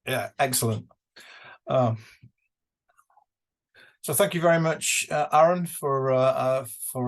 Yeah, excellent. So thank you very much, Aaron, for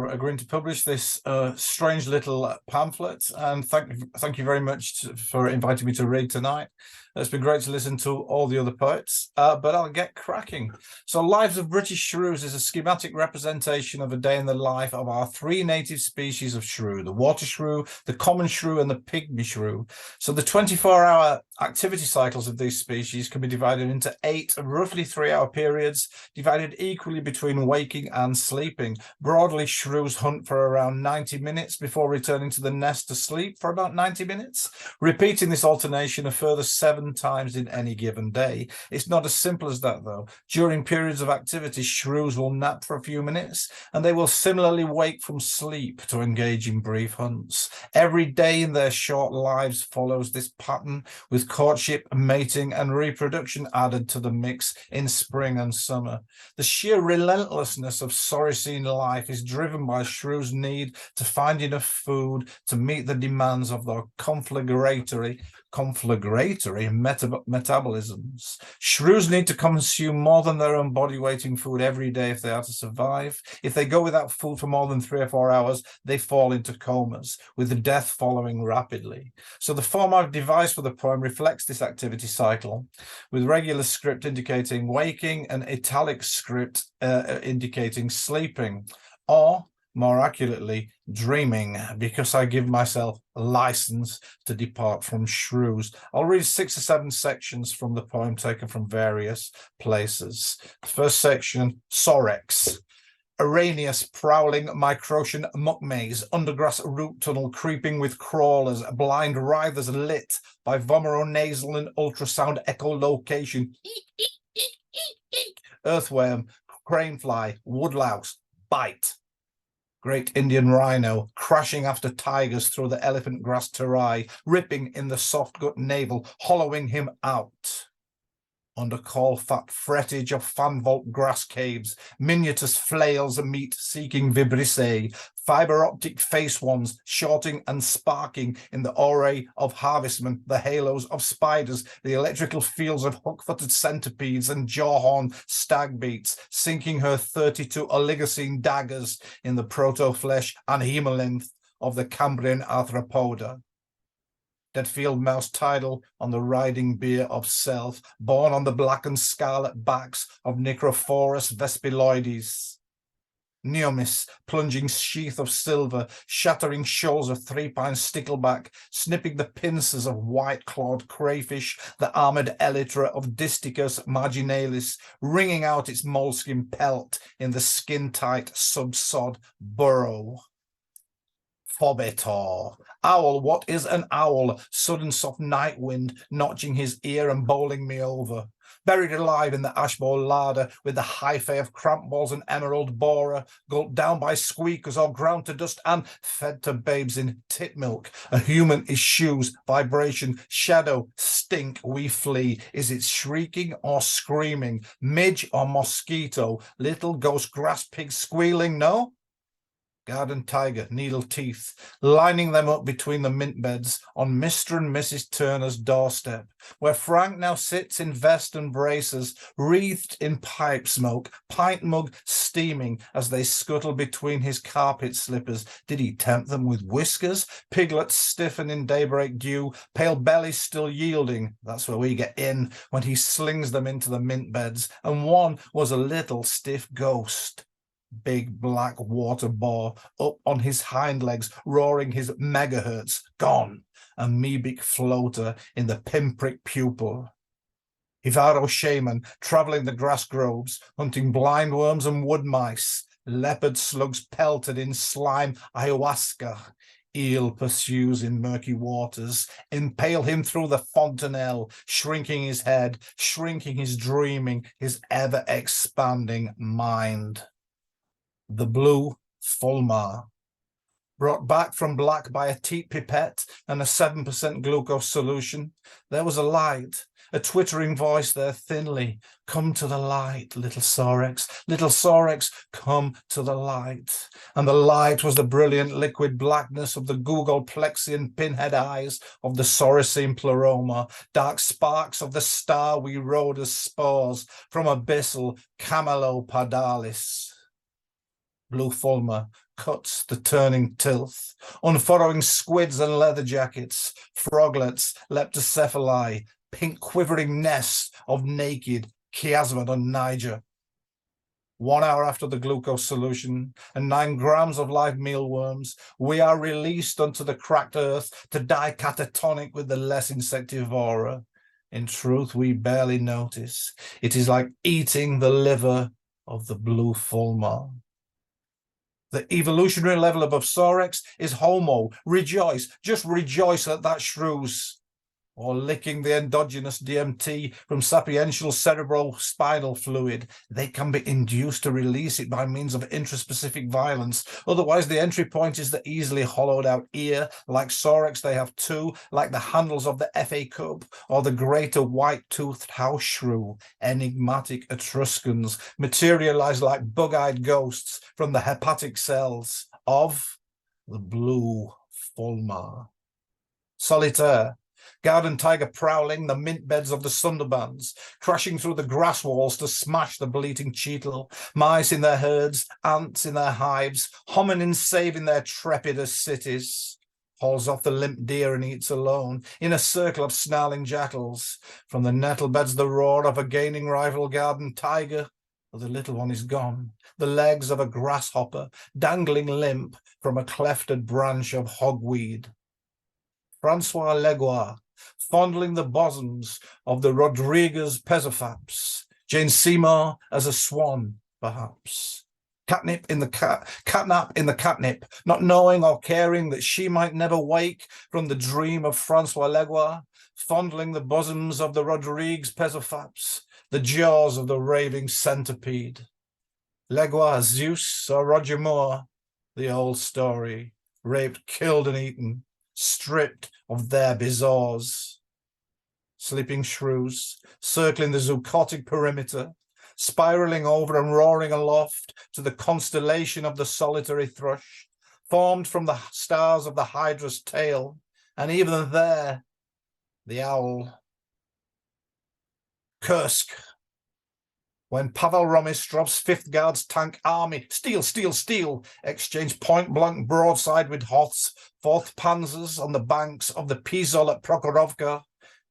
agreeing to publish this strange little pamphlet, and thank you very much for inviting me to read tonight. It's been great to listen to all the other poets, but I'll get cracking. So Lives of British Shrews is a schematic representation of a day in the life of our three native species of shrew, the water shrew, the common shrew, and the pygmy shrew. So the 24-hour activity cycles of these species can be divided into 8 roughly 3-hour periods, divided equally between waking and sleeping. Broadly, shrews hunt for around 90 minutes before returning to the nest to sleep for about 90 minutes, repeating this alternation a further 7 times in any given day. It's not as simple as that, though. During periods of activity, shrews will nap for a few minutes, and they will similarly wake from sleep to engage in brief hunts. Every day in their short lives follows this pattern, with courtship, mating, and reproduction added to the mix in spring and summer. The sheer relentlessness of soricine life is driven by shrews' need to find enough food to meet the demands of their conflagratory metabolisms. Shrews need to consume more than their own body weight in food every day if they are to survive. If they go without food for more than 3 or 4 hours, they fall into comas, with the death following rapidly. So the form I've devised for the poem reflects this activity cycle, with regular script indicating waking and italic script indicating sleeping, or more accurately, dreaming, because I give myself license to depart from shrews. I'll read 6 or 7 sections from the poem taken from various places. First section, Sorex. Arrhenius prowling Microtian muck maze, undergrass root tunnel creeping with crawlers, blind writhers lit by vomeronasal and ultrasound echolocation. Earthworm, cranefly, woodlouse, bite. Great Indian rhino crashing after tigers through the elephant grass terai, ripping in the soft gut navel, hollowing him out. Under call fat frettage of fan vault grass caves, miniatus flails meet seeking vibrissae, fiber optic face ones shorting and sparking in the auray of harvestmen, the halos of spiders, the electrical fields of hook-footed centipedes and jawhorn stag beats, sinking her 32 oligocene daggers in the proto-flesh and hemolymph of the Cambrian arthropoda. Dead field mouse tidal on the riding bier of self, born on the black and scarlet backs of Necrophorus vespiloides. Neomis, plunging sheath of silver, shattering shoals of 3-pine stickleback, snipping the pincers of white-clawed crayfish, the armoured elytra of Disticus marginalis, wringing out its moleskin pelt in the skin-tight subsod burrow. Phobetor. Owl, what is an owl? Sudden soft night wind, notching his ear and bowling me over. Buried alive in the ashbowl larder with the hyphae of cramp balls and emerald borer, gulped down by squeakers or ground to dust and fed to babes in tit milk. A human is shoes, vibration, shadow, stink, we flee. Is it shrieking or screaming? Midge or mosquito? Little ghost grass pig squealing? No? Garden tiger, needle teeth, lining them up between the mint beds on Mr. and Mrs. Turner's doorstep, where Frank now sits in vest and braces, wreathed in pipe smoke, pint mug steaming as they scuttle between his carpet slippers. Did he tempt them with whiskers? Piglets stiffen in daybreak dew, pale bellies still yielding. That's where we get in, when he slings them into the mint beds, and one was a little stiff ghost. Big black water boar up on his hind legs, roaring his megahertz, gone. Amoebic floater in the pinprick pupil. Hivaro shaman travelling the grass groves, hunting blind worms and wood mice. Leopard slugs pelted in slime ayahuasca. Eel pursues in murky waters, impale him through the fontanelle, shrinking his head, shrinking his dreaming, his ever-expanding mind. The blue fulmar. brought back from black by a teat pipette and a 7% glucose solution, there was a light, a twittering voice there thinly. Come to the light, little Sorex, come to the light. And the light was the brilliant liquid blackness of the Googleplexian pinhead eyes of the soricine pleroma, dark sparks of the star we rode as spores from abyssal camelopardalis. Blue fulmar cuts the turning tilth, unfurrowing squids and leather jackets, froglets, leptocephali, pink quivering nests of naked chiasmid and Niger. 1 hour after the glucose solution and 9 grams of live mealworms, we are released onto the cracked earth to die catatonic with the less insectivora. In truth, we barely notice. It is like eating the liver of the blue fulmar. The evolutionary level above Sorex is Homo. Rejoice, just rejoice at that shrews. Or licking the endogenous DMT from sapiential cerebral spinal fluid. They can be induced to release it by means of intraspecific violence. Otherwise, the entry point is the easily hollowed out ear. Like Sorex, they have 2, like the handles of the FA Cup, or the greater white-toothed house shrew, enigmatic Etruscans, materialized like bug-eyed ghosts from the hepatic cells of the blue fulmar. Solitaire. Garden tiger prowling the mint beds of the Sundarbans, crashing through the grass walls to smash the bleating cheetle, mice in their herds, ants in their hives, hominins saving their trepidous cities. Hauls off the limp deer and eats alone, in a circle of snarling jackals. From the nettle beds the roar of a gaining rival garden tiger, but the little one is gone, the legs of a grasshopper dangling limp from a clefted branch of hogweed. Francois Legoire, fondling the bosoms of the Rodriguez Pezophaps, Jane Seymour as a swan, perhaps. Catnap in the catnip, not knowing or caring that she might never wake from the dream of Francois Legoire, fondling the bosoms of the Rodriguez Pezophaps, the jaws of the raving centipede. Legoire, Zeus, or Roger Moore, the old story, raped, killed, and eaten, stripped of their bezoars. Sleeping shrews, circling the zoocotic perimeter, spiraling over and roaring aloft to the constellation of the solitary thrush, formed from the stars of the hydra's tail, and even there, the owl. Kursk. When Pavel Romistrov's 5th Guards tank army, steal, exchanged point-blank broadside with Hoth's 4th Panzers on the banks of the Pizol at Prokhorovka,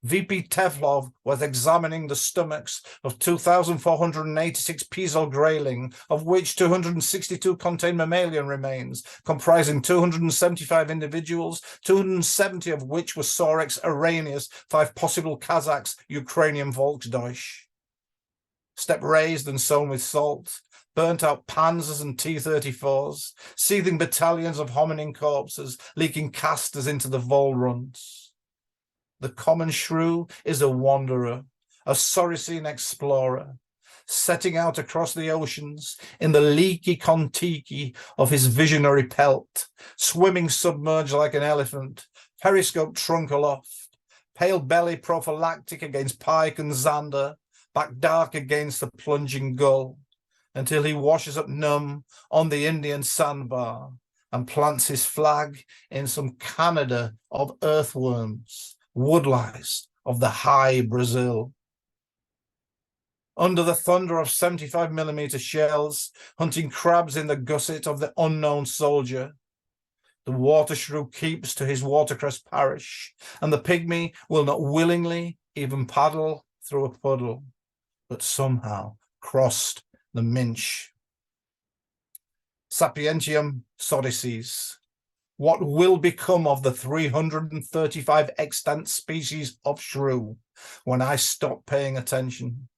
VP Tevlov was examining the stomachs of 2,486 Pizol grayling, of which 262 contain mammalian remains, comprising 275 individuals, 270 of which were Sorex Arrhenius, 5 possible Kazakhs, Ukrainian Volksdeutsch. Step raised and sown with salt, burnt out Panzers and T-34s, seething battalions of hominin corpses, leaking casters into the Vol runs. The common shrew is a wanderer, a soricine explorer, setting out across the oceans in the leaky Kon-Tiki of his visionary pelt, swimming submerged like an elephant, periscope trunk aloft, pale belly prophylactic against pike and zander, back dark against the plunging gull, until he washes up numb on the Indian sandbar and plants his flag in some Canada of earthworms, woodlice of the high Brazil. Under the thunder of 75mm shells, hunting crabs in the gusset of the unknown soldier, the water shrew keeps to his watercress parish, and the pygmy will not willingly even paddle through a puddle, but somehow crossed the Minch. Sapientium Sodices. What will become of the 335 extant species of shrew when I stop paying attention?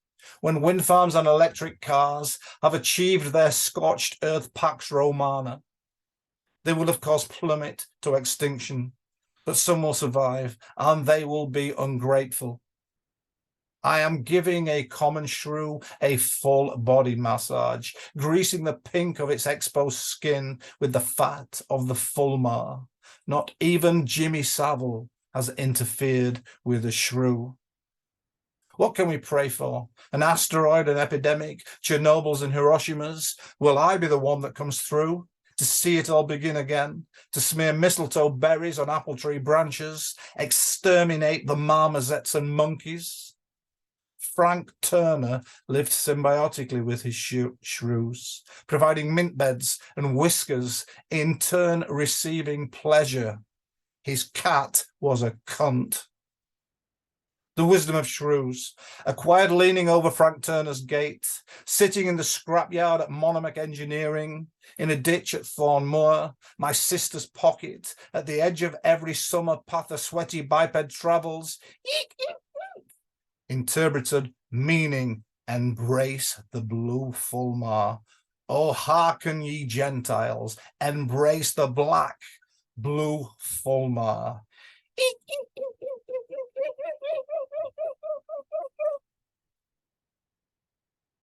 When wind farms and electric cars have achieved their scorched earth Pax Romana, they will of course plummet to extinction, but some will survive and they will be ungrateful. I am giving a common shrew a full body massage, greasing the pink of its exposed skin with the fat of the fulmar. Not even Jimmy Savile has interfered with the shrew. What can we pray for? An asteroid, an epidemic, Chernobyls and Hiroshimas? Will I be the one that comes through to see it all begin again, to smear mistletoe berries on apple tree branches, exterminate the marmosets and monkeys? Frank Turner lived symbiotically with his shrews, providing mint beds and whiskers, in turn receiving pleasure. His cat was a cunt. The wisdom of shrews, acquired leaning over Frank Turner's gate, sitting in the scrapyard at Monomac Engineering, in a ditch at Thornmoor, my sister's pocket, at the edge of every summer path a sweaty biped travels. Interpreted meaning, embrace the blue fulmar. Oh, hearken ye Gentiles, embrace the black blue fulmar.